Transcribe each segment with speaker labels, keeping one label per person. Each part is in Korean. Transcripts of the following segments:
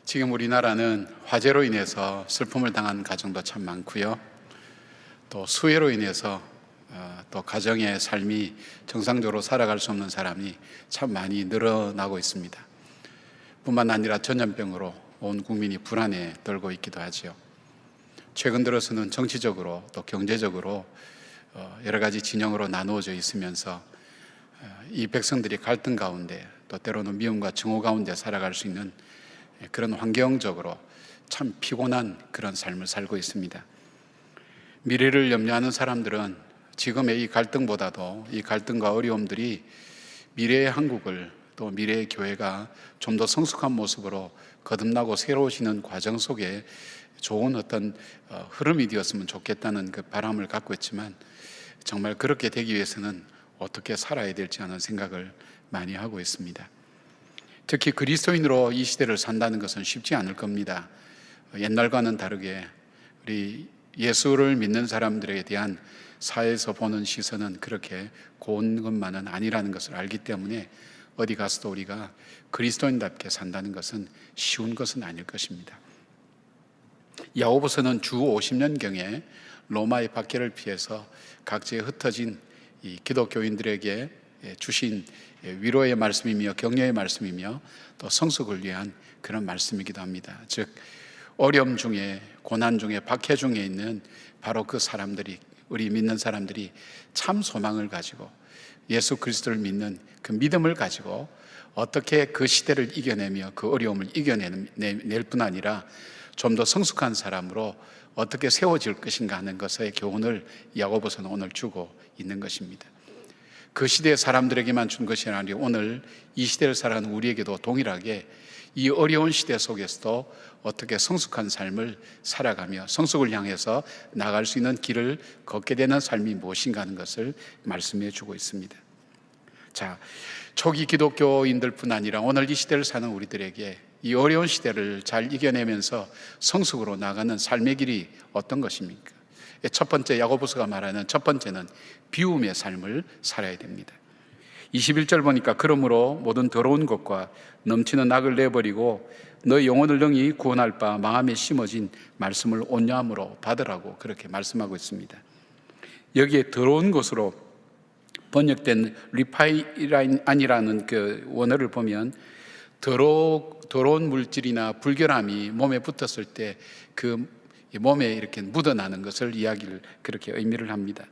Speaker 1: 지금 우리나라는 화재로 인해서 슬픔을 당한 가정도 참 많고요. 또 수해로 인해서 또 가정의 삶이 정상적으로 살아갈 수 없는 사람이 참 많이 늘어나고 있습니다. 뿐만 아니라 전염병으로 온 국민이 불안에 떨고 있기도 하지요. 최근 들어서는 정치적으로 또 경제적으로 여러 가지 진영으로 나누어져 있으면서 이 백성들이 갈등 가운데 또 때로는 미움과 증오 가운데 살아갈 수 있는 그런 환경적으로 참 피곤한 그런 삶을 살고 있습니다. 미래를 염려하는 사람들은 지금의 이 갈등보다도 이 갈등과 어려움들이 미래의 한국을 또 미래의 교회가 좀 더 성숙한 모습으로 거듭나고 새로워지는 과정 속에 좋은 어떤 흐름이 되었으면 좋겠다는 그 바람을 갖고 있지만, 정말 그렇게 되기 위해서는 어떻게 살아야 될지 하는 생각을 많이 하고 있습니다. 특히 그리스도인으로 이 시대를 산다는 것은 쉽지 않을 겁니다. 옛날과는 다르게 우리 예수를 믿는 사람들에 대한 사회에서 보는 시선은 그렇게 고운 것만은 아니라는 것을 알기 때문에 어디 가서도 우리가 그리스도인답게 산다는 것은 쉬운 것은 아닐 것입니다. 야고보서는 주 50년경에 로마의 박해를 피해서 각지에 흩어진 이 기독교인들에게 주신 위로의 말씀이며 격려의 말씀이며 또 성숙을 위한 그런 말씀이기도 합니다. 즉 어려움 중에, 고난 중에, 박해 중에 있는 바로 그 사람들이, 우리 믿는 사람들이 참 소망을 가지고 예수 그리스도를 믿는 그 믿음을 가지고 어떻게 그 시대를 이겨내며 그 어려움을 이겨낼 뿐 아니라 좀 더 성숙한 사람으로 어떻게 세워질 것인가 하는 것의 교훈을 야고보서는 오늘 주고 있는 것입니다. 그 시대의 사람들에게만 준 것이 아니라 오늘 이 시대를 살아가는 우리에게도 동일하게 이 어려운 시대 속에서도 어떻게 성숙한 삶을 살아가며 성숙을 향해서 나갈 수 있는 길을 걷게 되는 삶이 무엇인가 하는 것을 말씀해 주고 있습니다. 자, 초기 기독교인들뿐 아니라 오늘 이 시대를 사는 우리들에게 이 어려운 시대를 잘 이겨내면서 성숙으로 나가는 삶의 길이 어떤 것입니까? 첫 번째, 야고보서가 말하는 첫 번째는 비움의 삶을 살아야 됩니다. 21절 보니까 그러므로 모든 더러운 것과 넘치는 악을 내버리고 너의 영혼을 능히 구원할 바 마음에 심어진 말씀을 온유함으로 받으라고 그렇게 말씀하고 있습니다. 여기에 더러운 것으로 번역된 리파이란이라는 그 원어를 보면 더러운 물질이나 불결함이 몸에 붙었을 때 그 몸에 이렇게 묻어나는 것을 이야기를 그렇게 의미를 합니다.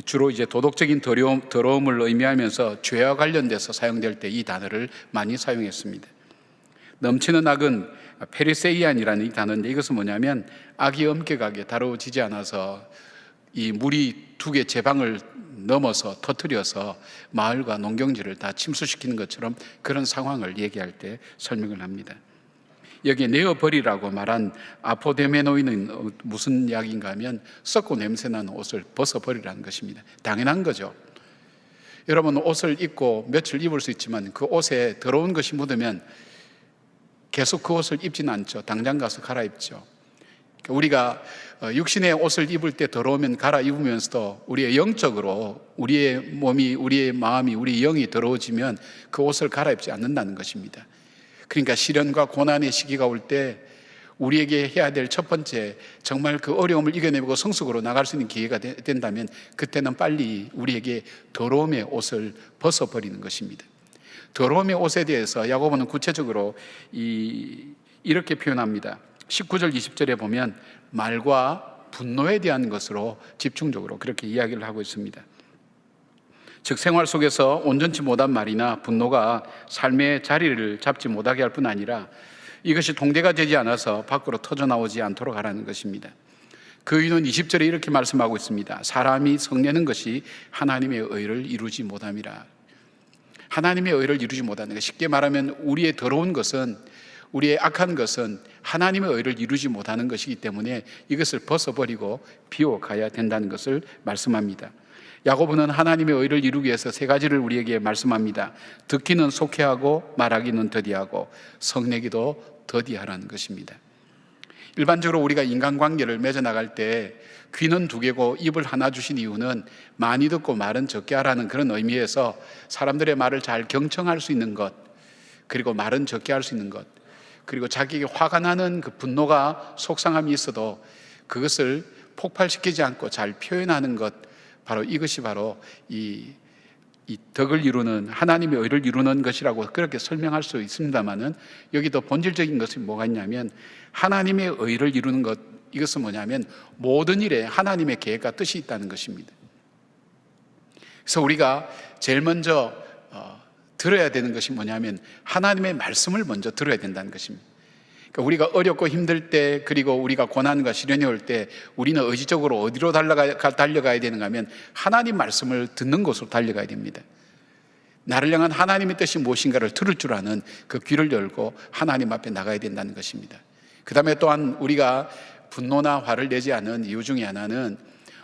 Speaker 1: 주로 이제 도덕적인 더러움을 의미하면서 죄와 관련돼서 사용될 때 이 단어를 많이 사용했습니다. 넘치는 악은 페리세이안이라는 이 단어인데 이것은 뭐냐면 악이 엄격하게 다루어지지 않아서 이 물이 두 개 제방을 넘어서 터뜨려서 마을과 농경지를 다 침수시키는 것처럼 그런 상황을 얘기할 때 설명을 합니다. 여기에 내어버리라고 말한 아포데메노이는 무슨 이야기인가 하면 썩고 냄새나는 옷을 벗어버리라는 것입니다. 당연한 거죠. 여러분, 옷을 입고 며칠 입을 수 있지만 그 옷에 더러운 것이 묻으면 계속 그 옷을 입지는 않죠. 당장 가서 갈아입죠. 우리가 육신의 옷을 입을 때 더러우면 갈아입으면서도 우리의 영적으로 우리의 몸이, 우리의 마음이, 우리의 영이 더러워지면 그 옷을 갈아입지 않는다는 것입니다. 그러니까 시련과 고난의 시기가 올 때 우리에게 해야 될 첫 번째, 정말 그 어려움을 이겨내고 성숙으로 나갈 수 있는 기회가 된다면 그때는 빨리 우리에게 더러움의 옷을 벗어버리는 것입니다. 더러움의 옷에 대해서 야고보는 구체적으로 이렇게 표현합니다. 19절 20절에 보면 말과 분노에 대한 것으로 집중적으로 그렇게 이야기를 하고 있습니다. 즉 생활 속에서 온전치 못한 말이나 분노가 삶의 자리를 잡지 못하게 할 뿐 아니라 이것이 통제가 되지 않아서 밖으로 터져나오지 않도록 하라는 것입니다. 그 이유는 20절에 이렇게 말씀하고 있습니다. 사람이 성내는 것이 하나님의 의를 이루지 못함이라. 하나님의 의를 이루지 못하는 것, 쉽게 말하면 우리의 더러운 것은, 우리의 악한 것은 하나님의 의를 이루지 못하는 것이기 때문에 이것을 벗어버리고 비워가야 된다는 것을 말씀합니다. 야고보는 하나님의 의를 이루기 위해서 세 가지를 우리에게 말씀합니다. 듣기는 속회하고 말하기는 더디하고 성내기도 더디하라는 것입니다. 일반적으로 우리가 인간관계를 맺어나갈 때 귀는 두 개고 입을 하나 주신 이유는 많이 듣고 말은 적게 하라는 그런 의미에서 사람들의 말을 잘 경청할 수 있는 것, 그리고 말은 적게 할 수 있는 것, 그리고 자기에게 화가 나는 그 분노가 속상함이 있어도 그것을 폭발시키지 않고 잘 표현하는 것, 바로 이것이 바로 이 덕을 이루는, 하나님의 의를 이루는 것이라고 그렇게 설명할 수 있습니다만은, 여기 더 본질적인 것이 뭐가 있냐면, 하나님의 의를 이루는 것, 이것은 뭐냐면 모든 일에 하나님의 계획과 뜻이 있다는 것입니다. 그래서 우리가 제일 먼저 들어야 되는 것이 뭐냐면 하나님의 말씀을 먼저 들어야 된다는 것입니다. 그러니까 우리가 어렵고 힘들 때, 그리고 우리가 고난과 시련이 올 때 우리는 의지적으로 어디로 달려가야 되는가 하면 하나님 말씀을 듣는 곳으로 달려가야 됩니다. 나를 향한 하나님의 뜻이 무엇인가를 들을 줄 아는 그 귀를 열고 하나님 앞에 나가야 된다는 것입니다. 그 다음에 또한 우리가 분노나 화를 내지 않은 이유 중에 하나는,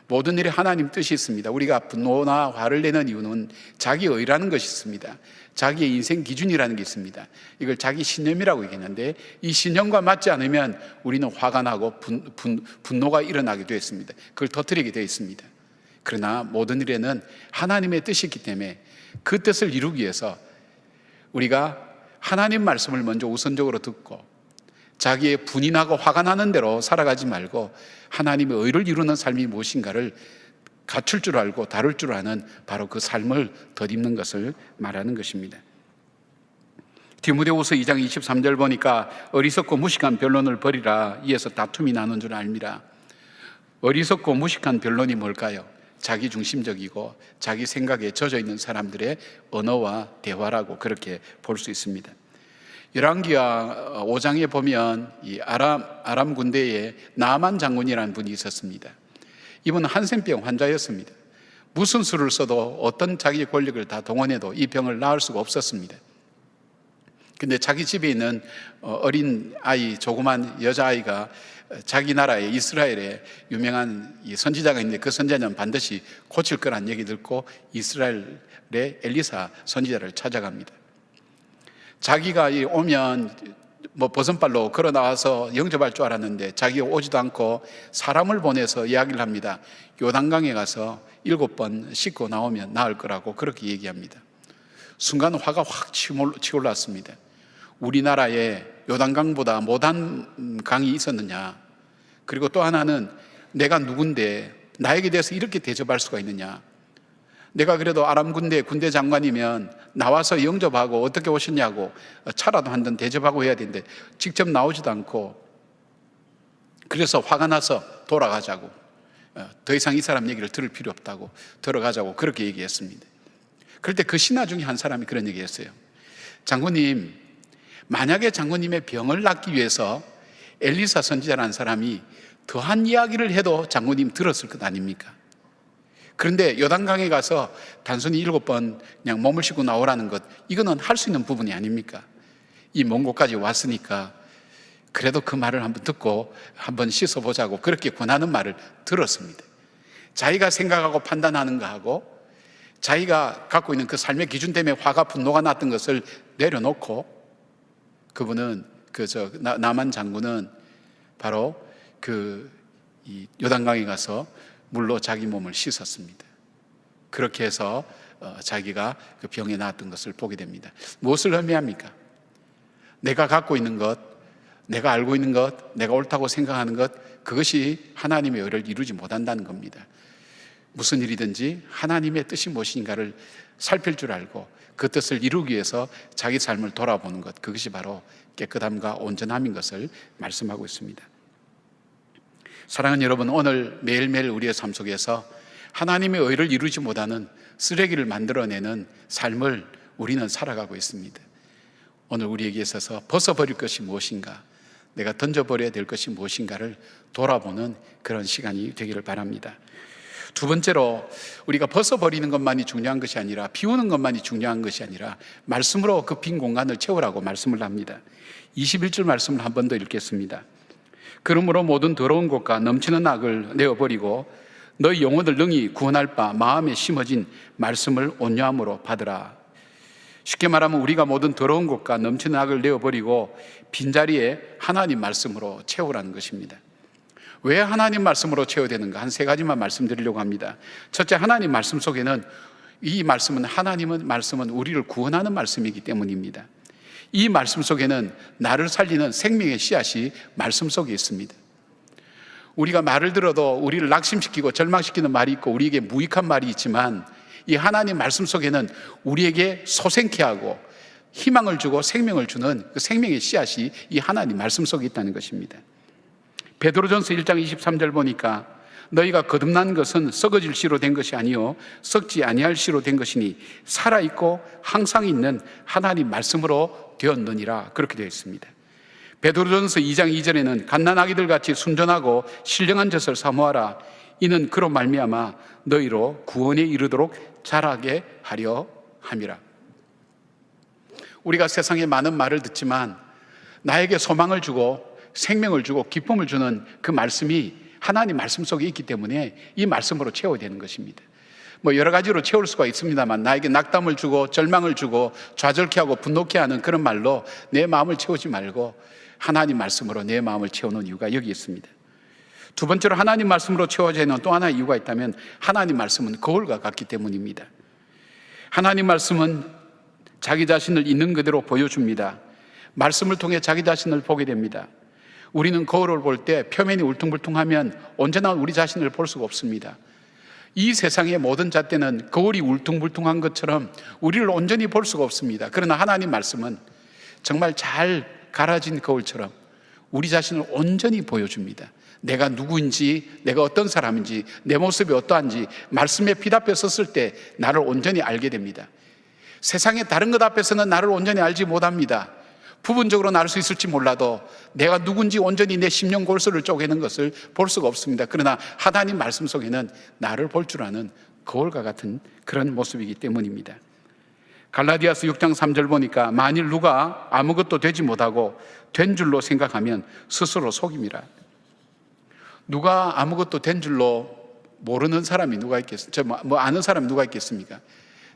Speaker 1: 모든 일에 하나님 뜻이 있습니다. 우리가 분노나 화를 내는 이유는 자기 의라는 것이 있습니다. 자기의 인생 기준이라는 게 있습니다. 이걸 자기 신념이라고 얘기하는데, 이 신념과 맞지 않으면 우리는 화가 나고 분노가 일어나게 되어 있습니다. 그걸 터뜨리게 되어 있습니다. 그러나 모든 일에는 하나님의 뜻이 있기 때문에 그 뜻을 이루기 위해서 우리가 하나님 말씀을 먼저 우선적으로 듣고, 자기의 분이 나고 화가 나는 대로 살아가지 말고 하나님의 의를 이루는 삶이 무엇인가를 갖출 줄 알고 다룰 줄 아는 바로 그 삶을 덧입는 것을 말하는 것입니다. 디모데후서 2장 23절 보니까 어리석고 무식한 변론을 버리라, 이에서 다툼이 나는 줄 알미라. 어리석고 무식한 변론이 뭘까요? 자기 중심적이고 자기 생각에 젖어 있는 사람들의 언어와 대화라고 그렇게 볼 수 있습니다. 열왕기하 5장에 보면 이 아람 군대에 나만 장군이라는 분이 있었습니다. 이분은 한센병 환자였습니다. 무슨 수를 써도 어떤 자기의 권력을 다 동원해도 이 병을 나을 수가 없었습니다. 근데 자기 집에 있는 어린 아이, 조그만 여자아이가 자기 나라에 이스라엘에 유명한 이 선지자가 있는데 그 선지자는 반드시 고칠 거란 얘기 듣고 이스라엘의 엘리사 선지자를 찾아갑니다. 자기가 오면 버선발로 걸어 나와서 영접할 줄 알았는데 자기가 오지도 않고 사람을 보내서 이야기를 합니다. 요단강에 가서 7번 씻고 나오면 나을 거라고 그렇게 얘기합니다. 순간 화가 확 치올랐습니다. 우리나라에 요단강보다 못한 강이 있었느냐, 그리고 또 하나는 내가 누군데 나에게 대해서 이렇게 대접할 수가 있느냐, 내가 그래도 아람 군대 장관이면 나와서 영접하고 어떻게 오셨냐고 차라도 한 번 대접하고 해야 되는데 직접 나오지도 않고, 그래서 화가 나서 돌아가자고, 더 이상 이 사람 얘기를 들을 필요 없다고 들어가자고 그렇게 얘기했습니다. 그럴 때 그 신하 중에 한 사람이 그런 얘기했어요. 장군님, 만약에 장군님의 병을 낫기 위해서 엘리사 선지자라는 사람이 더한 이야기를 해도 장군님 들었을 것 아닙니까? 그런데 요단강에 가서 단순히 7번 그냥 몸을 씻고 나오라는 것, 이거는 할 수 있는 부분이 아닙니까? 이 먼 곳까지 왔으니까 그래도 그 말을 한번 듣고 한번 씻어보자고 그렇게 권하는 말을 들었습니다. 자기가 생각하고 판단하는 거하고 자기가 갖고 있는 그 삶의 기준 때문에 화가 분노가 났던 것을 내려놓고, 그분은 나만 장군은 바로 이 요단강에 가서 물로 자기 몸을 씻었습니다. 그렇게 해서 자기가 그 병에 나았던 것을 보게 됩니다. 무엇을 의미합니까? 내가 갖고 있는 것, 내가 알고 있는 것, 내가 옳다고 생각하는 것, 그것이 하나님의 의를 이루지 못한다는 겁니다. 무슨 일이든지 하나님의 뜻이 무엇인가를 살필 줄 알고 그 뜻을 이루기 위해서 자기 삶을 돌아보는 것, 그것이 바로 깨끗함과 온전함인 것을 말씀하고 있습니다. 사랑하는 여러분, 오늘 매일매일 우리의 삶 속에서 하나님의 의를 이루지 못하는 쓰레기를 만들어내는 삶을 우리는 살아가고 있습니다. 오늘 우리에게 있어서 벗어버릴 것이 무엇인가, 내가 던져버려야 될 것이 무엇인가를 돌아보는 그런 시간이 되기를 바랍니다. 두 번째로, 우리가 벗어버리는 것만이 중요한 것이 아니라, 비우는 것만이 중요한 것이 아니라 말씀으로 그 빈 공간을 채우라고 말씀을 합니다. 21절 말씀을 한 번 더 읽겠습니다. 그러므로 모든 더러운 것과 넘치는 악을 내어버리고 너희 영혼을 능히 구원할 바 마음에 심어진 말씀을 온유함으로 받으라. 쉽게 말하면 우리가 모든 더러운 것과 넘치는 악을 내어버리고 빈자리에 하나님 말씀으로 채우라는 것입니다. 왜 하나님 말씀으로 채워야 되는가? 한 3가지만 말씀드리려고 합니다. 첫째, 하나님 말씀 속에는, 이 말씀은, 하나님은 말씀은 우리를 구원하는 말씀이기 때문입니다. 이 말씀 속에는 나를 살리는 생명의 씨앗이 말씀 속에 있습니다. 우리가 말을 들어도 우리를 낙심시키고 절망시키는 말이 있고 우리에게 무익한 말이 있지만, 이 하나님 말씀 속에는 우리에게 소생케 하고 희망을 주고 생명을 주는 그 생명의 씨앗이 이 하나님 말씀 속에 있다는 것입니다. 베드로전서 1장 23절 보니까 너희가 거듭난 것은 썩어질 씨로 된 것이 아니요 썩지 아니할 씨로 된 것이니 살아있고 항상 있는 하나님 말씀으로 되었느니라, 그렇게 되어 있습니다. 베드로전서 2장 2절에는 갓난아기들 같이 순전하고 신령한 젖을 사모하라. 이는 그로 말미암아 너희로 구원에 이르도록 자라게 하려 함이라. 우리가 세상에 많은 말을 듣지만 나에게 소망을 주고 생명을 주고 기쁨을 주는 그 말씀이 하나님 말씀 속에 있기 때문에 이 말씀으로 채워야 되는 것입니다. 여러 가지로 채울 수가 있습니다만, 나에게 낙담을 주고 절망을 주고 좌절케 하고 분노케 하는 그런 말로 내 마음을 채우지 말고 하나님 말씀으로 내 마음을 채우는 이유가 여기 있습니다. 두 번째로 하나님 말씀으로 채워져야 하는 또 하나의 이유가 있다면, 하나님 말씀은 거울과 같기 때문입니다. 하나님 말씀은 자기 자신을 있는 그대로 보여줍니다. 말씀을 통해 자기 자신을 보게 됩니다. 우리는 거울을 볼 때 표면이 울퉁불퉁하면 언제나 우리 자신을 볼 수가 없습니다. 이 세상의 모든 잣대는 거울이 울퉁불퉁한 것처럼 우리를 온전히 볼 수가 없습니다. 그러나 하나님 말씀은 정말 잘 갈아진 거울처럼 우리 자신을 온전히 보여줍니다. 내가 누구인지, 내가 어떤 사람인지, 내 모습이 어떠한지 말씀에 피답해 섰을 때 나를 온전히 알게 됩니다. 세상의 다른 것 앞에서는 나를 온전히 알지 못합니다. 부분적으로 알 수 있을지 몰라도 내가 누군지 온전히 내 심령 골수를 쪼개는 것을 볼 수가 없습니다. 그러나 하나님 말씀 속에는 나를 볼 줄 아는 거울과 같은 그런 모습이기 때문입니다. 갈라디아서 6장 3절 보니까 만일 누가 아무것도 되지 못하고 된 줄로 생각하면 스스로 속임이라. 누가 아무것도 된 줄로 모르는 사람이 누가 있겠습니까? 아는 사람이 누가 있겠습니까?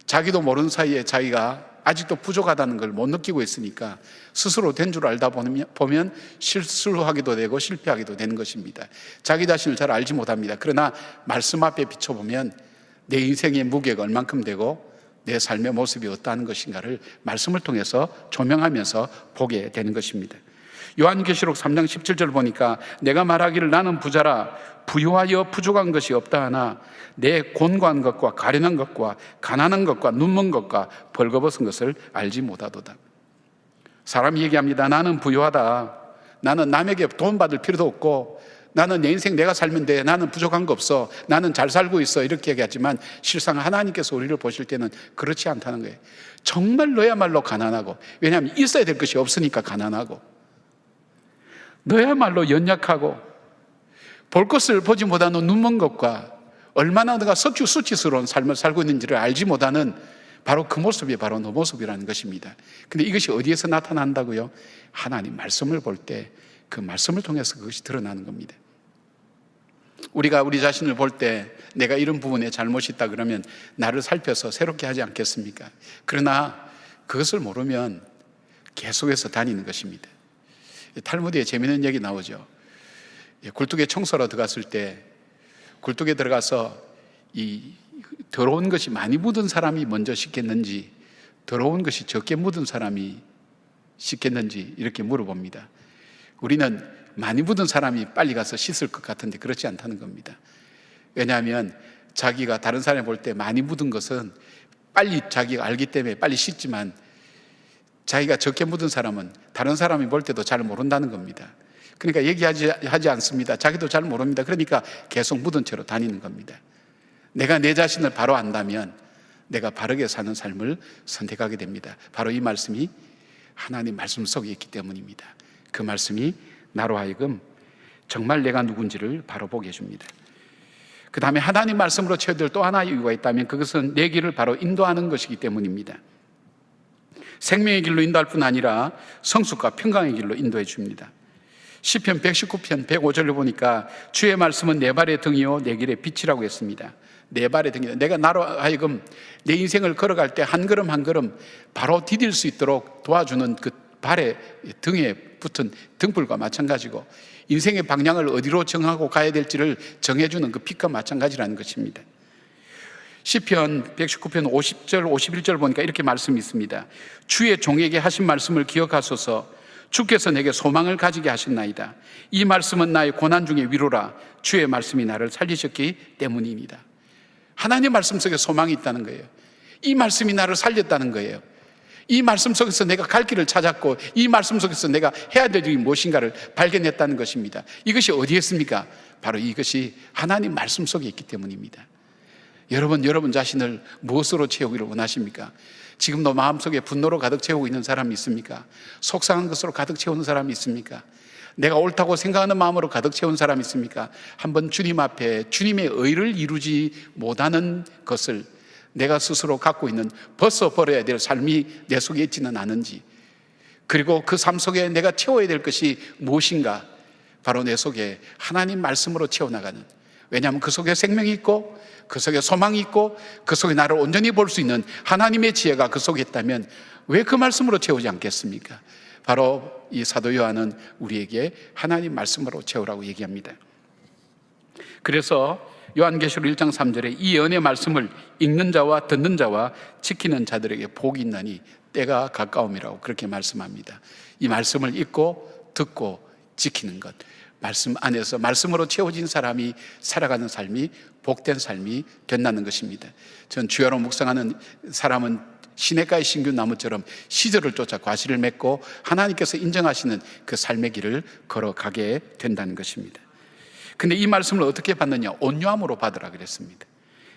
Speaker 1: 자기도 모르는 사이에 자기가 아직도 부족하다는 걸 못 느끼고 있으니까 스스로 된 줄 알다 보면 실수하기도 되고 실패하기도 되는 것입니다. 자기 자신을 잘 알지 못합니다. 그러나 말씀 앞에 비춰보면 내 인생의 무게가 얼만큼 되고 내 삶의 모습이 어떠한 것인가를 말씀을 통해서 조명하면서 보게 되는 것입니다. 요한계시록 3장 17절 보니까 내가 말하기를 나는 부자라 부유하여 부족한 것이 없다 하나 내 곤고한 것과 가련한 것과 가난한 것과 눈먼 것과 벌거벗은 것을 알지 못하도다. 사람이 얘기합니다. 나는 부유하다. 나는 남에게 돈 받을 필요도 없고 나는 내 인생 내가 살면 돼. 나는 부족한 거 없어. 나는 잘 살고 있어. 이렇게 얘기하지만 실상 하나님께서 우리를 보실 때는 그렇지 않다는 거예요. 정말 너야말로 가난하고, 왜냐하면 있어야 될 것이 없으니까 가난하고, 너야말로 연약하고 볼 것을 보지 못하는 눈먼 것과 얼마나 너가 수치스러운 삶을 살고 있는지를 알지 못하는 바로 그 모습이 바로 너 모습이라는 것입니다. 근데 이것이 어디에서 나타난다고요? 하나님 말씀을 볼 때 그 말씀을 통해서 그것이 드러나는 겁니다. 우리가 우리 자신을 볼 때 내가 이런 부분에 잘못이 있다 그러면 나를 살펴서 새롭게 하지 않겠습니까? 그러나 그것을 모르면 계속해서 다니는 것입니다. 탈무드에 재미있는 얘기 나오죠. 굴뚝에 청소로 들어갔을 때 굴뚝에 들어가서 이 더러운 것이 많이 묻은 사람이 먼저 씻겠는지 더러운 것이 적게 묻은 사람이 씻겠는지 이렇게 물어봅니다. 우리는 많이 묻은 사람이 빨리 가서 씻을 것 같은데 그렇지 않다는 겁니다. 왜냐하면 자기가 다른 사람이 볼 때 많이 묻은 것은 빨리 자기가 알기 때문에 빨리 씻지만 자기가 적게 묻은 사람은 다른 사람이 볼 때도 잘 모른다는 겁니다. 그러니까 얘기하지 않습니다. 자기도 잘 모릅니다. 그러니까 계속 묻은 채로 다니는 겁니다. 내가 내 자신을 바로 안다면 내가 바르게 사는 삶을 선택하게 됩니다. 바로 이 말씀이 하나님 말씀 속에 있기 때문입니다. 그 말씀이 나로 하여금 정말 내가 누군지를 바로 보게 해줍니다. 그 다음에 하나님 말씀으로 채워야 될 또 하나의 이유가 있다면 그것은 내 길을 바로 인도하는 것이기 때문입니다. 생명의 길로 인도할 뿐 아니라 성숙과 평강의 길로 인도해 줍니다. 시편 119편 105절을 보니까 주의 말씀은 내 발의 등이요 내 길의 빛이라고 했습니다. 내 발의 등이요. 내가 나로 하여금 내 인생을 걸어갈 때 한 걸음 한 걸음 바로 디딜 수 있도록 도와주는 그 발의 등에 붙은 등불과 마찬가지고 인생의 방향을 어디로 정하고 가야 될지를 정해주는 그 빛과 마찬가지라는 것입니다. 시편 119편 50절 51절 보니까 이렇게 말씀이 있습니다. 주의 종에게 하신 말씀을 기억하소서. 주께서 내게 소망을 가지게 하셨나이다. 이 말씀은 나의 고난 중의 위로라. 주의 말씀이 나를 살리셨기 때문입니다. 하나님의 말씀 속에 소망이 있다는 거예요. 이 말씀이 나를 살렸다는 거예요. 이 말씀 속에서 내가 갈 길을 찾았고, 이 말씀 속에서 내가 해야 될 일이 무엇인가를 발견했다는 것입니다. 이것이 어디에 있습니까? 바로 이것이 하나님 말씀 속에 있기 때문입니다. 여러분 자신을 무엇으로 채우기를 원하십니까? 지금도 마음속에 분노로 가득 채우고 있는 사람이 있습니까? 속상한 것으로 가득 채우는 사람이 있습니까? 내가 옳다고 생각하는 마음으로 가득 채운 사람이 있습니까? 한번 주님 앞에 주님의 의를 이루지 못하는 것을 내가 스스로 갖고 있는 벗어버려야 될 삶이 내 속에 있지는 않은지, 그리고 그 삶 속에 내가 채워야 될 것이 무엇인가, 바로 내 속에 하나님 말씀으로 채워나가는, 왜냐하면 그 속에 생명이 있고 그 속에 소망이 있고 그 속에 나를 온전히 볼 수 있는 하나님의 지혜가 그 속에 있다면 왜 그 말씀으로 채우지 않겠습니까? 바로 이 사도 요한은 우리에게 하나님 말씀으로 채우라고 얘기합니다. 그래서 요한계시록 1장 3절에 이 연의 말씀을 읽는 자와 듣는 자와 지키는 자들에게 복이 있나니 때가 가까움이라고 그렇게 말씀합니다. 이 말씀을 읽고 듣고 지키는 것, 말씀 안에서 말씀으로 채워진 사람이 살아가는 삶이 복된 삶이 된다는 것입니다. 전 주야로 묵상하는 사람은 시냇가의 신규 나무처럼 시절을 쫓아 과실을 맺고 하나님께서 인정하시는 그 삶의 길을 걸어가게 된다는 것입니다. 근데 이 말씀을 어떻게 받느냐? 온유함으로 받으라 그랬습니다.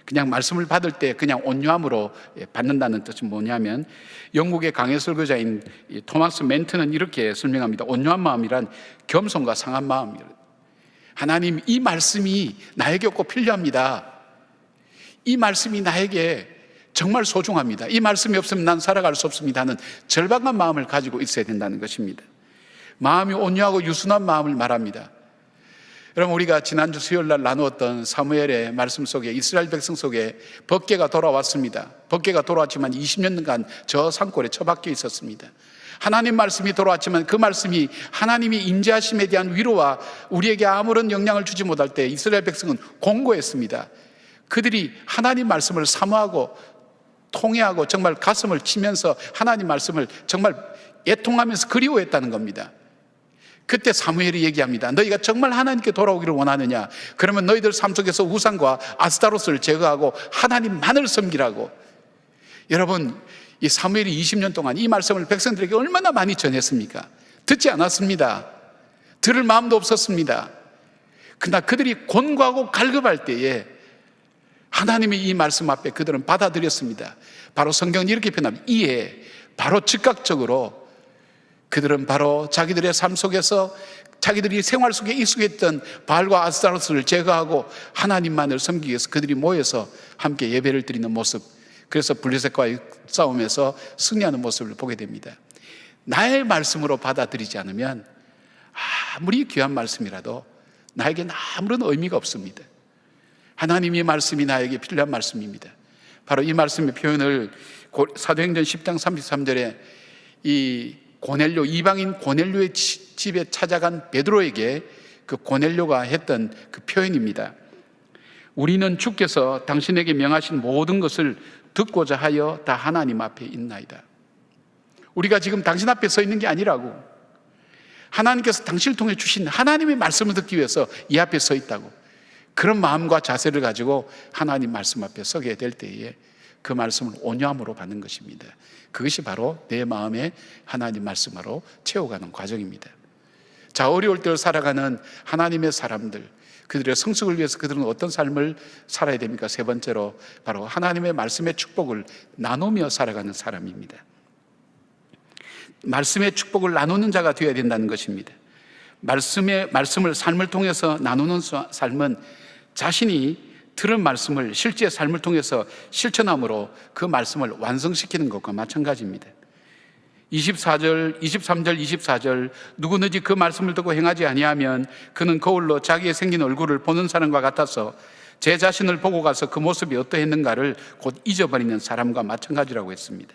Speaker 1: 그냥 말씀을 받을 때 그냥 온유함으로 받는다는 뜻은 뭐냐면, 영국의 강해 설교자인 토마스 멘트는 이렇게 설명합니다. 온유한 마음이란 겸손과 상한 마음이라. 하나님, 이 말씀이 나에게 꼭 필요합니다. 이 말씀이 나에게 정말 소중합니다. 이 말씀이 없으면 난 살아갈 수 없습니다 하는 절박한 마음을 가지고 있어야 된다는 것입니다. 마음이 온유하고 유순한 마음을 말합니다. 여러분, 우리가 지난주 수요일날 나누었던 사무엘의 말씀 속에 이스라엘 백성 속에 법궤가 돌아왔습니다. 법궤가 돌아왔지만 20년간 저 산골에 처박혀 있었습니다. 하나님 말씀이 돌아왔지만 그 말씀이 하나님이 임재하심에 대한 위로와 우리에게 아무런 영향을 주지 못할 때 이스라엘 백성은 공고했습니다. 그들이 하나님 말씀을 사모하고 통회하고 정말 가슴을 치면서 하나님 말씀을 정말 애통하면서 그리워했다는 겁니다. 그때 사무엘이 얘기합니다. 너희가 정말 하나님께 돌아오기를 원하느냐? 그러면 너희들 삶 속에서 우상과 아스타로스를 제거하고 하나님만을 섬기라고. 여러분, 이 사무엘이 20년 동안 이 말씀을 백성들에게 얼마나 많이 전했습니까? 듣지 않았습니다. 들을 마음도 없었습니다. 그러나 그들이 곤고하고 갈급할 때에 하나님의 이 말씀 앞에 그들은 받아들였습니다. 바로 성경이 이렇게 표현합니다. 이에 바로 즉각적으로 그들은 바로 자기들의 삶 속에서 자기들이 생활 속에 익숙했던 바알과 아스타로스를 제거하고 하나님만을 섬기기 위해서 그들이 모여서 함께 예배를 드리는 모습, 그래서 블레셋과의 싸움에서 승리하는 모습을 보게 됩니다. 나의 말씀으로 받아들이지 않으면 아무리 귀한 말씀이라도 나에게는 아무런 의미가 없습니다. 하나님의 말씀이 나에게 필요한 말씀입니다. 바로 이 말씀의 표현을 사도행전 10장 33절에 이 고넬료, 이방인 고넬료의 집에 찾아간 베드로에게 그 고넬료가 했던 그 표현입니다. 우리는 주께서 당신에게 명하신 모든 것을 듣고자 하여 다 하나님 앞에 있나이다. 우리가 지금 당신 앞에 서 있는 게 아니라고, 하나님께서 당신을 통해 주신 하나님의 말씀을 듣기 위해서 이 앞에 서 있다고. 그런 마음과 자세를 가지고 하나님 말씀 앞에 서게 될 때에 그 말씀을 온유함으로 받는 것입니다. 그것이 바로 내 마음에 하나님 말씀으로 채워가는 과정입니다. 자, 어려울 때를 살아가는 하나님의 사람들, 그들의 성숙을 위해서 그들은 어떤 삶을 살아야 됩니까? 세 번째로 바로 하나님의 말씀의 축복을 나누며 살아가는 사람입니다. 말씀의 축복을 나누는 자가 되어야 된다는 것입니다. 말씀을 삶을 통해서 나누는 삶은 자신이 들은 말씀을 실제 삶을 통해서 실천함으로 그 말씀을 완성시키는 것과 마찬가지입니다. 23절 24절 누구든지 그 말씀을 듣고 행하지 아니하면 그는 거울로 자기의 생긴 얼굴을 보는 사람과 같아서 제 자신을 보고 가서 그 모습이 어떠했는가를 곧 잊어버리는 사람과 마찬가지라고 했습니다.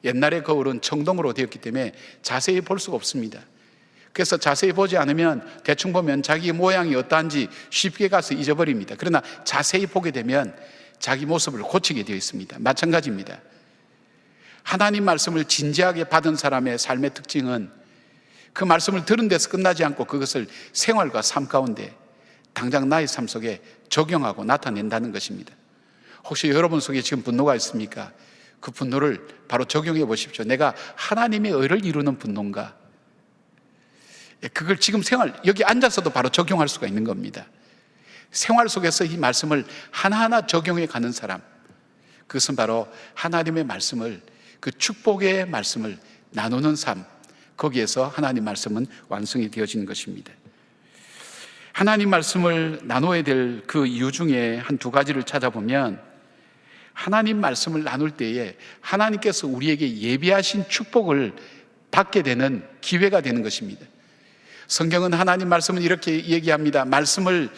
Speaker 1: 옛날의 거울은 청동으로 되었기 때문에 자세히 볼 수가 없습니다. 그래서 자세히 보지 않으면 대충 보면 자기 모양이 어떠한지 쉽게 가서 잊어버립니다. 그러나 자세히 보게 되면 자기 모습을 고치게 되어 있습니다. 마찬가지입니다. 하나님 말씀을 진지하게 받은 사람의 삶의 특징은 그 말씀을 들은 데서 끝나지 않고 그것을 생활과 삶 가운데 당장 나의 삶 속에 적용하고 나타낸다는 것입니다. 혹시 여러분 속에 지금 분노가 있습니까? 그 분노를 바로 적용해 보십시오. 내가 하나님의 의를 이루는 분노인가? 그걸 지금 여기 앉아서도 바로 적용할 수가 있는 겁니다. 생활 속에서 이 말씀을 하나하나 적용해 가는 사람, 그것은 바로 하나님의 말씀을, 그 축복의 말씀을 나누는 삶, 거기에서 하나님 말씀은 완성이 되어지는 것입니다. 하나님 말씀을 나눠야 될 그 이유 중에 한 두 가지를 찾아보면, 하나님 말씀을 나눌 때에 하나님께서 우리에게 예비하신 축복을 받게 되는 기회가 되는 것입니다. 성경은 하나님 말씀은 이렇게 얘기합니다. 말씀을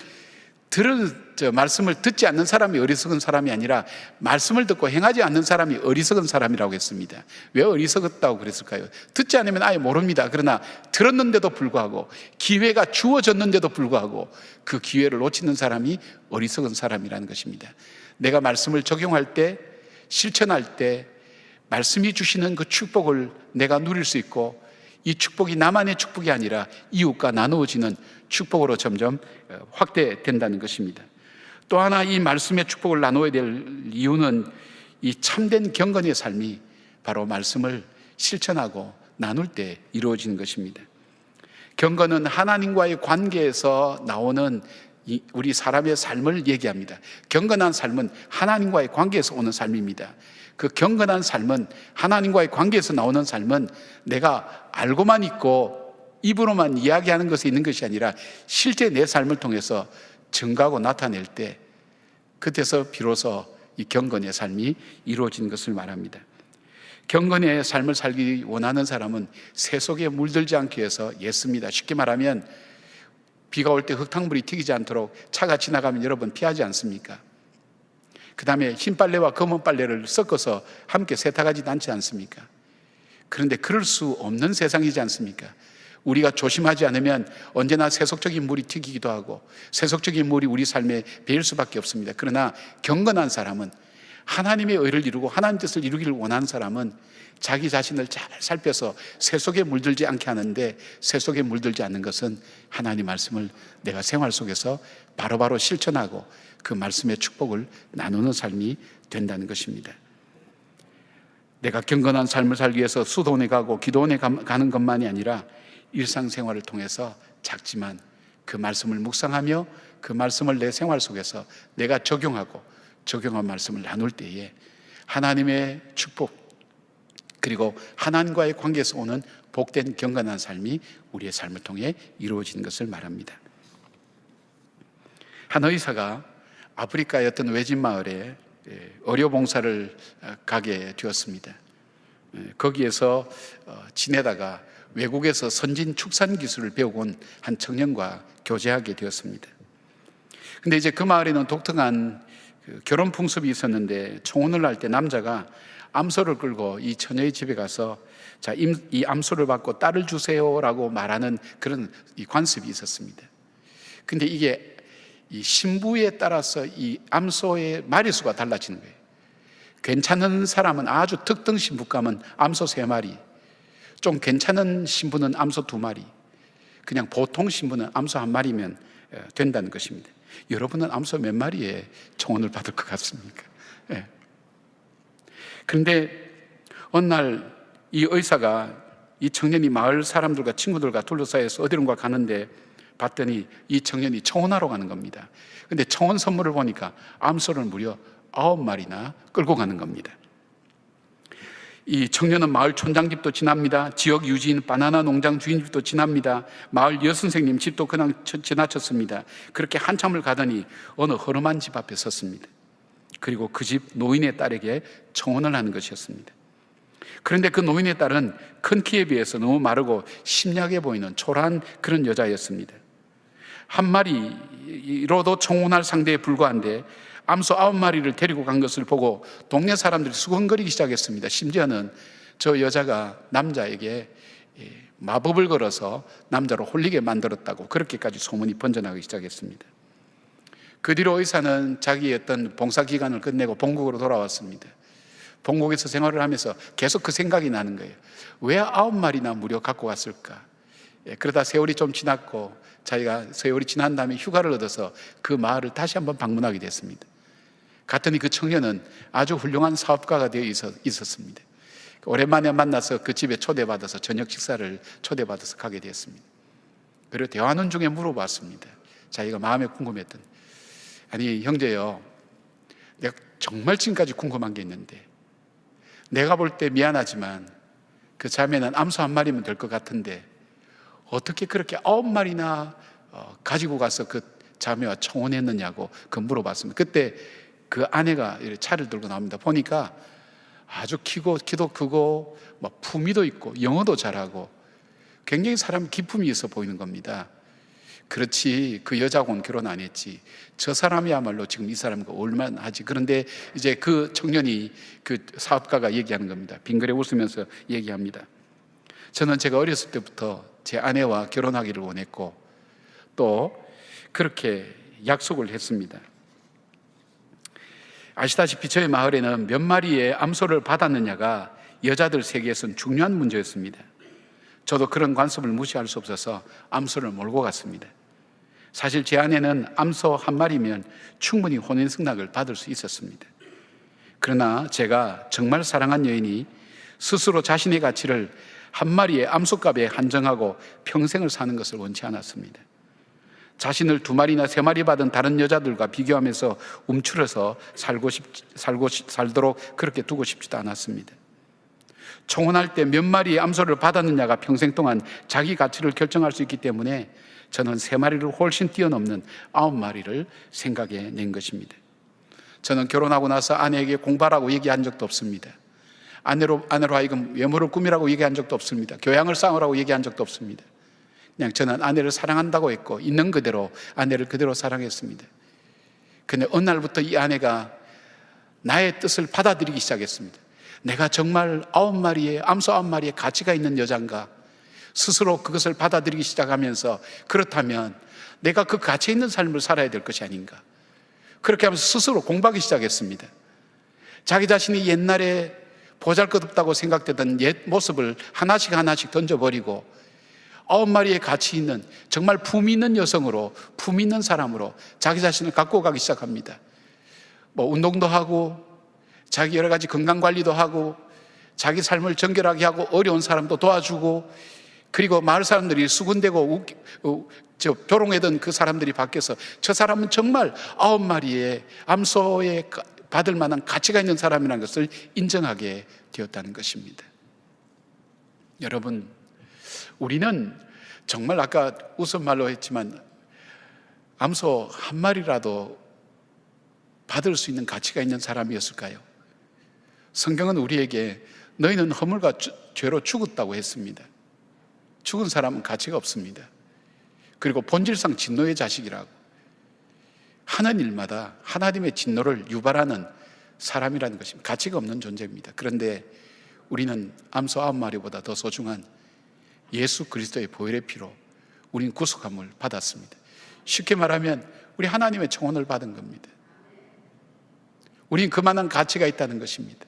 Speaker 1: 듣지 않는 사람이 어리석은 사람이 아니라 말씀을 듣고 행하지 않는 사람이 어리석은 사람이라고 했습니다. 왜 어리석었다고 그랬을까요? 듣지 않으면 아예 모릅니다. 그러나 들었는데도 불구하고, 기회가 주어졌는데도 불구하고 그 기회를 놓치는 사람이 어리석은 사람이라는 것입니다. 내가 말씀을 적용할 때, 실천할 때 말씀이 주시는 그 축복을 내가 누릴 수 있고, 이 축복이 나만의 축복이 아니라 이웃과 나누어지는 축복으로 점점 확대된다는 것입니다. 또 하나 이 말씀의 축복을 나눠야 될 이유는 이 참된 경건의 삶이 바로 말씀을 실천하고 나눌 때 이루어지는 것입니다. 경건은 하나님과의 관계에서 나오는 우리 사람의 삶을 얘기합니다. 경건한 삶은 하나님과의 관계에서 오는 삶입니다. 그 경건한 삶은, 하나님과의 관계에서 나오는 삶은 내가 알고만 있고 입으로만 이야기하는 것에 있는 것이 아니라 실제 내 삶을 통해서 증거하고 나타낼 때, 그때서 비로소 이 경건의 삶이 이루어지는 것을 말합니다. 경건의 삶을 살기 원하는 사람은 새 속에 물들지 않기 위해서 애씁니다. 쉽게 말하면 비가 올 때 흙탕물이 튀기지 않도록 차가 지나가면 여러분 피하지 않습니까? 그 다음에 흰 빨래와 검은 빨래를 섞어서 함께 세탁하지도 않지 않습니까? 그런데 그럴 수 없는 세상이지 않습니까? 우리가 조심하지 않으면 언제나 세속적인 물이 튀기기도 하고 세속적인 물이 우리 삶에 배일 수밖에 없습니다. 그러나 경건한 사람은, 하나님의 의를 이루고 하나님 뜻을 이루기를 원하는 사람은 자기 자신을 잘 살펴서 세속에 물들지 않게 하는데, 세속에 물들지 않는 것은 하나님 말씀을 내가 생활 속에서 바로바로 실천하고 그 말씀의 축복을 나누는 삶이 된다는 것입니다. 내가 경건한 삶을 살기 위해서 수도원에 가고 기도원에 가는 것만이 아니라 일상생활을 통해서 작지만 그 말씀을 묵상하며 그 말씀을 내 생활 속에서 내가 적용하고 적용한 말씀을 나눌 때에 하나님의 축복, 그리고 하나님과의 관계에서 오는 복된 경건한 삶이 우리의 삶을 통해 이루어지는 것을 말합니다. 한 의사가 아프리카의 어떤 외진 마을에 의료봉사를 가게 되었습니다. 거기에서 지내다가 외국에서 선진 축산 기술을 배우고 온 한 청년과 교제하게 되었습니다. 근데 이제 그 마을에는 독특한 결혼 풍습이 있었는데, 청혼을 할 때 남자가 암소를 끌고 이 처녀의 집에 가서 자, 이 암소를 받고 딸을 주세요라고 말하는 그런 이 관습이 있었습니다. 근데 이게 이 신부에 따라서 이 암소의 마리수가 달라지는 거예요. 괜찮은 사람은, 아주 특등 신부감은 암소 3마리, 좀 괜찮은 신부는 암소 2마리, 그냥 보통 신부는 암소 1마리면 된다는 것입니다. 여러분은 암소 몇 마리에 청혼을 받을 것 같습니까? 네. 그런데 어느 날 이 의사가 이 청년이 마을 사람들과 친구들과 둘러싸여서 어디론가 가는데 봤더니 이 청년이 청혼하러 가는 겁니다. 근데 청혼 선물을 보니까 암소를 무려 9마리나 끌고 가는 겁니다. 이 청년은 마을 촌장집도 지납니다. 지역 유지인 바나나 농장 주인집도 지납니다. 마을 여선생님 집도 그냥 지나쳤습니다. 그렇게 한참을 가더니 어느 허름한 집 앞에 섰습니다. 그리고 그 집 노인의 딸에게 청혼을 하는 것이었습니다. 그런데 그 노인의 딸은 큰 키에 비해서 너무 마르고 심약해 보이는 초라한 그런 여자였습니다. 한 마리로도 청혼할 상대에 불과한데 암소 9마리를 데리고 간 것을 보고 동네 사람들이 수근거리기 시작했습니다. 심지어는 저 여자가 남자에게 마법을 걸어서 남자로 홀리게 만들었다고 그렇게까지 소문이 번져나가기 시작했습니다. 그 뒤로 의사는 자기의 어떤 봉사기간을 끝내고 본국으로 돌아왔습니다. 본국에서 생활을 하면서 계속 그 생각이 나는 거예요. 왜 9마리나 무려 갖고 갔을까? 그러다 세월이 좀 지났고 자기가 세월이 지난 다음에 휴가를 얻어서 그 마을을 다시 한번 방문하게 됐습니다. 갔더니 그 청년은 아주 훌륭한 사업가가 되어 있었습니다. 오랜만에 만나서 그 집에 초대받아서 저녁 식사를 초대받아서 가게 되었습니다. 그리고 대화하는 중에 물어봤습니다. 자기가 마음에 궁금했던, 아니 형제요, 내가 정말 지금까지 궁금한 게 있는데, 내가 볼 때 미안하지만 그 자매는 암소 1마리면 될 것 같은데 어떻게 그렇게 9마리나 가지고 가서 그 자매와 청혼했느냐고 그 물어봤습니다. 그때 그 아내가 차를 들고 나옵니다. 보니까 아주 키도 크고 품위도 있고 영어도 잘하고 굉장히 사람 기품이 있어 보이는 겁니다. 그렇지, 그 여자하고는 결혼 안 했지, 저 사람이야말로 지금 이 사람과 얼마나 하지. 그런데 이제 그 청년이, 그 사업가가 얘기하는 겁니다. 빙그레 웃으면서 얘기합니다. 저는 제가 어렸을 때부터 제 아내와 결혼하기를 원했고 또 그렇게 약속을 했습니다. 아시다시피 저희 마을에는 몇 마리의 암소를 받았느냐가 여자들 세계에서는 중요한 문제였습니다. 저도 그런 관습을 무시할 수 없어서 암소를 몰고 갔습니다. 사실 제 아내는 암소 1마리면 충분히 혼인승낙을 받을 수 있었습니다. 그러나 제가 정말 사랑한 여인이 스스로 자신의 가치를 1마리의 암소값에 한정하고 평생을 사는 것을 원치 않았습니다. 자신을 2마리나 3마리 받은 다른 여자들과 비교하면서 움츠러서 살도록 그렇게 두고 싶지도 않았습니다. 청혼할 때 몇 마리의 암소를 받았느냐가 평생 동안 자기 가치를 결정할 수 있기 때문에 저는 3마리를 훨씬 뛰어넘는 9마리를 생각해 낸 것입니다. 저는 결혼하고 나서 아내에게 공부하라고 얘기한 적도 없습니다. 아내로 하여금 외모를 꾸미라고 얘기한 적도 없습니다. 교양을 쌓으라고 얘기한 적도 없습니다. 그냥 저는 아내를 사랑한다고 했고 있는 그대로 아내를 그대로 사랑했습니다. 근데 어느 날부터 이 아내가 나의 뜻을 받아들이기 시작했습니다. 내가 정말 9마리의 암소 9마리의 가치가 있는 여자인가? 스스로 그것을 받아들이기 시작하면서 그렇다면 내가 그 가치 있는 삶을 살아야 될 것이 아닌가? 그렇게 하면서 스스로 공부하기 시작했습니다. 자기 자신이 옛날에 보잘것없다고 생각되던 옛 모습을 하나씩 던져버리고 9마리의 가치 있는, 정말 품위 있는 여성으로, 품위 있는 사람으로 자기 자신을 갖고 가기 시작합니다. 운동도 하고 자기 여러 가지 건강관리도 하고 자기 삶을 정결하게 하고 어려운 사람도 도와주고, 그리고 마을 사람들이 수군대고 조롱하던 그 사람들이 바뀌어서 저 사람은 정말 9마리의 암소에 받을 만한 가치가 있는 사람이라는 것을 인정하게 되었다는 것입니다. 여러분, 우리는 정말 아까 우스갯말로 했지만 암소 1마리라도 받을 수 있는 가치가 있는 사람이었을까요? 성경은 우리에게 너희는 허물과 죄로 죽었다고 했습니다. 죽은 사람은 가치가 없습니다. 그리고 본질상 진노의 자식이라고, 하는 일마다 하나님의 진노를 유발하는 사람이라는 것입니다. 가치가 없는 존재입니다. 그런데 우리는 암소 9마리보다 더 소중한 예수 그리스도의 보혈의 피로 우리는 구속함을 받았습니다. 쉽게 말하면 우리 하나님의 청혼을 받은 겁니다. 우리는 그만한 가치가 있다는 것입니다.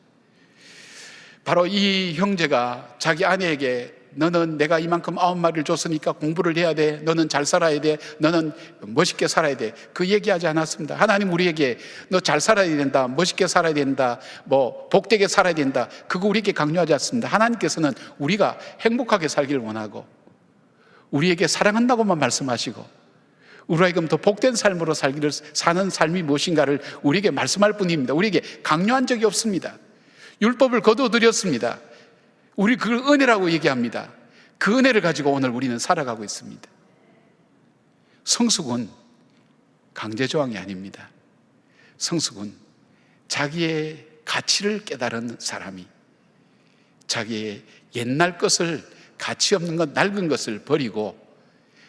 Speaker 1: 바로 이 형제가 자기 아내에게 너는 내가 이만큼 9마리를 줬으니까 공부를 해야 돼, 너는 잘 살아야 돼, 너는 멋있게 살아야 돼, 그 얘기하지 않았습니다. 하나님 우리에게 너 잘 살아야 된다, 멋있게 살아야 된다, 복되게 살아야 된다, 그거 우리에게 강요하지 않습니다. 하나님께서는 우리가 행복하게 살기를 원하고 우리에게 사랑한다고만 말씀하시고 우리가 지금 더 복된 삶으로 사는 삶이 무엇인가를 우리에게 말씀할 뿐입니다. 우리에게 강요한 적이 없습니다. 율법을 거두어드렸습니다. 우리 그걸 은혜라고 얘기합니다. 그 은혜를 가지고 오늘 우리는 살아가고 있습니다. 성숙은 강제조항이 아닙니다. 성숙은 자기의 가치를 깨달은 사람이 자기의 옛날 것을, 가치 없는 것, 낡은 것을 버리고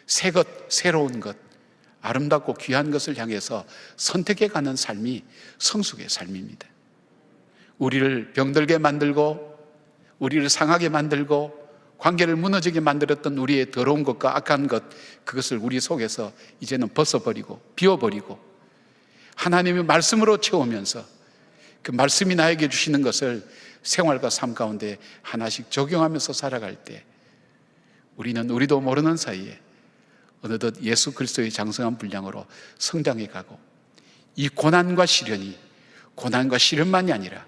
Speaker 1: 새 것, 새로운 것, 아름답고 귀한 것을 향해서 선택해가는 삶이 성숙의 삶입니다. 우리를 병들게 만들고 우리를 상하게 만들고 관계를 무너지게 만들었던 우리의 더러운 것과 악한 것, 그것을 우리 속에서 이제는 벗어버리고 비워버리고 하나님의 말씀으로 채우면서 그 말씀이 나에게 주시는 것을 생활과 삶 가운데 하나씩 적용하면서 살아갈 때 우리는 우리도 모르는 사이에 어느덧 예수 그리스도의 장성한 분량으로 성장해 가고 이 고난과 시련만이 아니라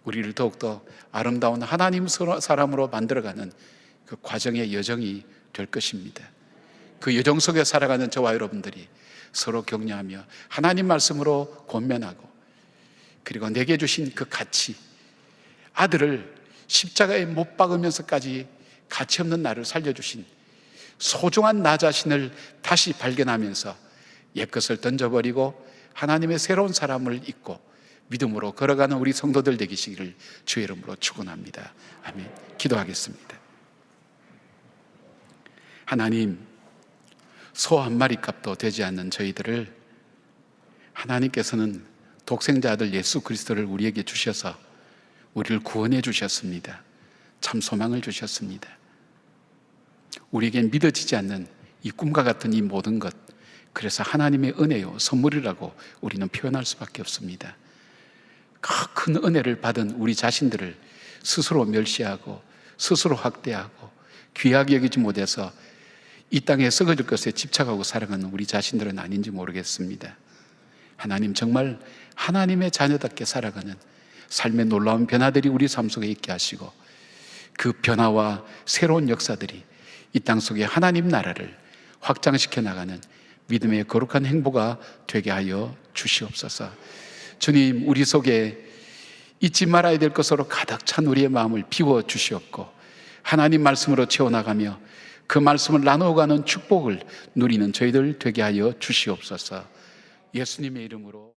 Speaker 1: 우리를 더욱더 아름다운 하나님 사람으로 만들어가는 그 과정의 여정이 될 것입니다. 그 여정 속에 살아가는 저와 여러분들이 서로 격려하며 하나님 말씀으로 권면하고 그리고 내게 주신 그 가치, 아들을 십자가에 못 박으면서까지 가치 없는 나를 살려주신 소중한 나 자신을 다시 발견하면서 옛것을 던져버리고 하나님의 새로운 사람을 잊고 믿음으로 걸어가는 우리 성도들 되시기를 주의 이름으로 축원합니다. 아멘. 기도하겠습니다. 하나님, 소 한 마리 값도 되지 않는 저희들을 하나님께서는 독생자 아들 예수 그리스도를 우리에게 주셔서 우리를 구원해 주셨습니다. 참 소망을 주셨습니다. 우리에겐 믿어지지 않는 이 꿈과 같은 이 모든 것, 그래서 하나님의 은혜요 선물이라고 우리는 표현할 수밖에 없습니다. 그 큰 은혜를 받은 우리 자신들을 스스로 멸시하고 스스로 학대하고 귀하게 여기지 못해서 이 땅에 썩어질 것에 집착하고 살아가는 우리 자신들은 아닌지 모르겠습니다. 하나님, 정말 하나님의 자녀답게 살아가는 삶의 놀라운 변화들이 우리 삶 속에 있게 하시고 그 변화와 새로운 역사들이 이 땅 속에 하나님 나라를 확장시켜 나가는 믿음의 거룩한 행보가 되게 하여 주시옵소서. 주님, 우리 속에 잊지 말아야 될 것으로 가득 찬 우리의 마음을 비워 주시옵고 하나님 말씀으로 채워나가며 그 말씀을 나누어가는 축복을 누리는 저희들 되게 하여 주시옵소서. 예수님의 이름으로